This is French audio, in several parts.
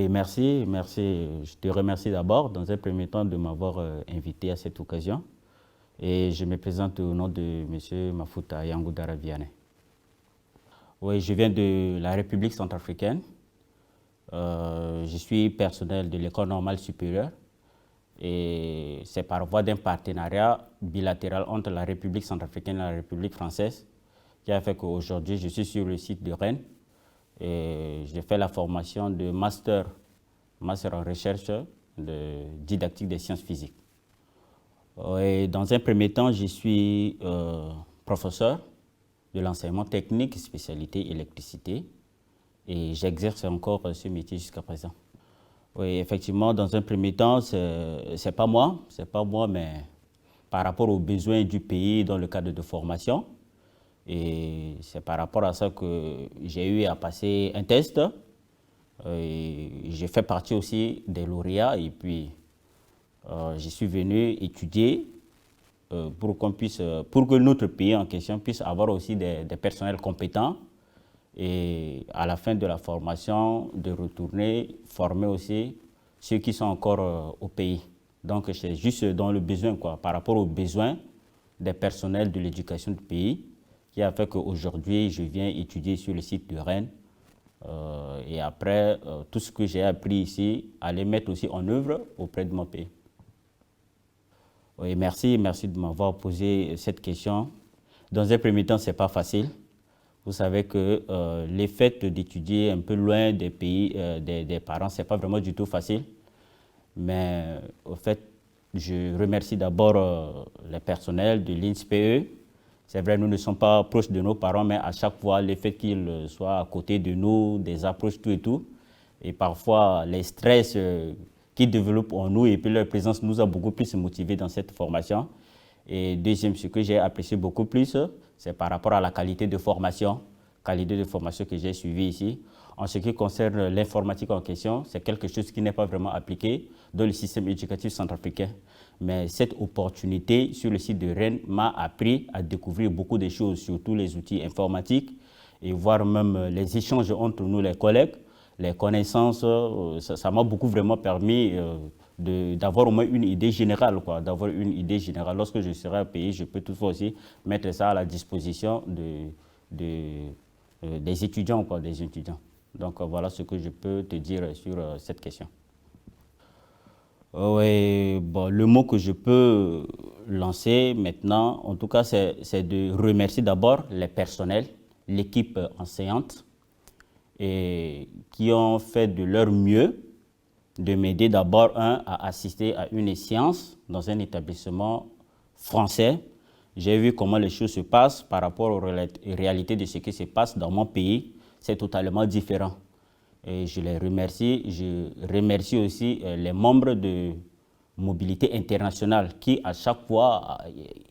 merci. Je te remercie d'abord, dans un premier temps, de m'avoir invité à cette occasion. Et je me présente au nom de M. Mafouta Yangoudara Vianney. Oui, je viens de la République centrafricaine. Je suis personnel de l'École normale supérieure. Et c'est par voie d'un partenariat bilatéral entre la République centrafricaine et la République française qui a fait qu'aujourd'hui, je suis sur le site de Rennes. Et j'ai fait la formation de master en recherche de didactique des sciences physiques. Et dans un premier temps, je suis professeur de l'enseignement technique, spécialité électricité, et j'exerce encore ce métier jusqu'à présent. Oui, effectivement, dans un premier temps, c'est pas moi, mais par rapport aux besoins du pays dans le cadre de formation. Et c'est par rapport à ça que j'ai eu à passer un test. J'ai fait partie aussi des lauréats et puis je suis venu étudier pour que notre pays en question puisse avoir aussi des personnels compétents et à la fin de la formation de retourner former aussi ceux qui sont encore au pays. Donc c'est juste dans le besoin, par rapport aux besoins des personnels de l'éducation du pays qui a fait qu'aujourd'hui je viens étudier sur le site de Rennes et après tout ce que j'ai appris ici, aller mettre aussi en œuvre auprès de mon pays. Oui, merci de m'avoir posé cette question. Dans un premier temps, ce n'est pas facile. Vous savez que le fait d'étudier un peu loin des pays, des parents, ce n'est pas vraiment du tout facile. Mais au fait, je remercie d'abord les personnels de l'INSPE. C'est vrai, nous ne sommes pas proches de nos parents, mais à chaque fois, le fait qu'ils soient à côté de nous, des approches, tout et tout, et parfois les stress qu'ils développent en nous et puis leur présence nous a beaucoup plus motivés dans cette formation. Et deuxième, ce que j'ai apprécié beaucoup plus, c'est par rapport à la qualité de formation que j'ai suivie ici. En ce qui concerne l'informatique en question, c'est quelque chose qui n'est pas vraiment appliqué dans le système éducatif centrafricain. Mais cette opportunité sur le site de Rennes m'a appris à découvrir beaucoup de choses, surtout les outils informatiques et voir même les échanges entre nous, les collègues, les connaissances. Ça m'a beaucoup vraiment permis d'avoir au moins une idée générale, Lorsque je serai au pays, je peux toutefois aussi mettre ça à la disposition des étudiants, Donc voilà ce que je peux te dire sur cette question. Oui, bon, le mot que je peux lancer maintenant, en tout cas, c'est de remercier d'abord les personnels, l'équipe enseignante, et qui ont fait de leur mieux de m'aider d'abord à assister à une séance dans un établissement français. J'ai vu comment les choses se passent par rapport aux réalités de ce qui se passe dans mon pays. C'est totalement différent. Et je les remercie. Je remercie aussi les membres de Mobilité Internationale qui, à chaque fois,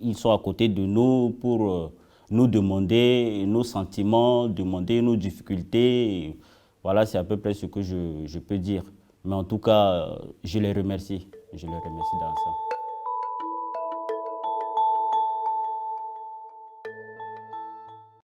ils sont à côté de nous pour nous demander nos sentiments, demander nos difficultés. Voilà, c'est à peu près ce que je peux dire. Mais en tout cas, je les remercie. Je les remercie dans ça.